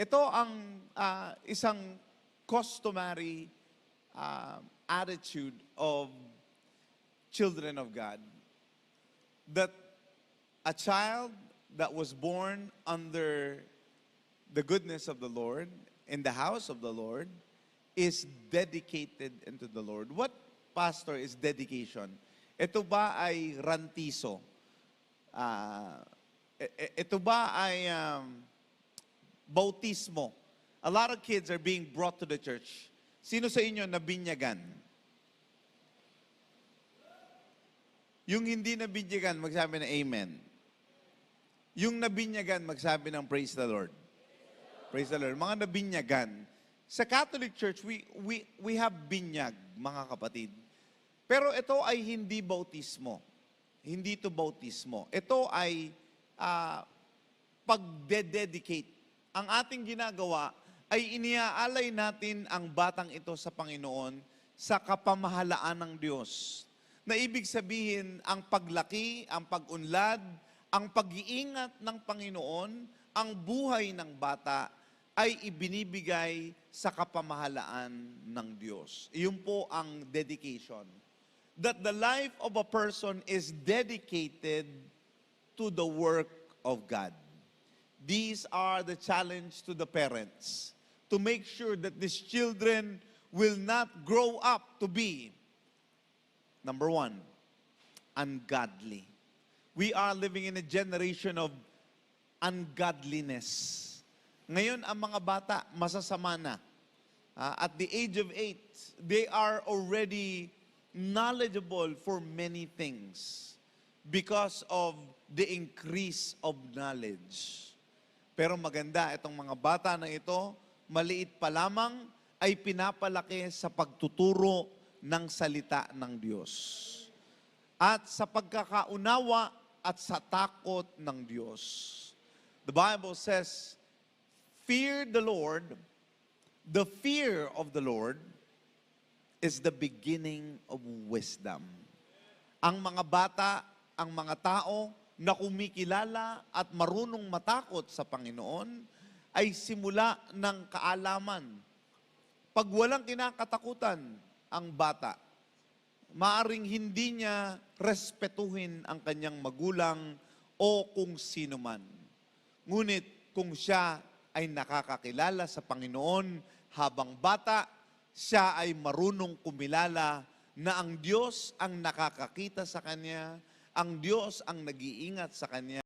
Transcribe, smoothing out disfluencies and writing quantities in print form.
Ito ang isang customary attitude of children of God. That a child that was born under the goodness of the Lord, in the house of the Lord, is dedicated into the Lord. What, Pastor, is dedication? Ito ba ay rantiso? Ito ba ay bautismo? A lot of kids are being brought to the church. Sino sa inyo nabinyagan? Yung hindi nabinyagan, magsabi ng amen. Yung nabinyagan, magsabi ng praise the Lord. Praise the Lord. Mga nabinyagan. Sa Catholic Church, we have binyag, mga kapatid. Pero ito ay hindi bautismo. Hindi ito bautismo. Ito ay pagdededicate. Ang ating ginagawa ay iniaalay natin ang batang ito sa Panginoon sa kapamahalaan ng Diyos. Na ibig sabihin, ang paglaki, ang pag-unlad, ang pag-iingat ng Panginoon, ang buhay ng bata ay ibinibigay sa kapamahalaan ng Diyos. Iyon po ang dedication. That the life of a person is dedicated to the work of God. These are the challenge to the parents, to make sure that these children will not grow up to be, number one, ungodly. We are living in a generation of ungodliness. Ngayon, ang mga bata, masasama na. At the age of 8, they are already knowledgeable for many things because of the increase of knowledge. Pero maganda, itong mga bata na ito, maliit pa lamang, ay pinapalaki sa pagtuturo ng salita ng Diyos. At sa pagkakaunawa at sa takot ng Diyos. The Bible says, fear the Lord, the fear of the Lord is the beginning of wisdom. Ang mga bata, ang mga tao na kumikilala at marunong matakot sa Panginoon ay simula ng kaalaman. Pag walang kinakatakutan ang bata, maaring hindi niya respetuhin ang kanyang magulang o kung sino man. Ngunit kung siya ay nakakakilala sa Panginoon habang bata, siya ay marunong kumilala na ang Diyos ang nakakakita sa kanya, ang Diyos ang nag-iingat sa kanya,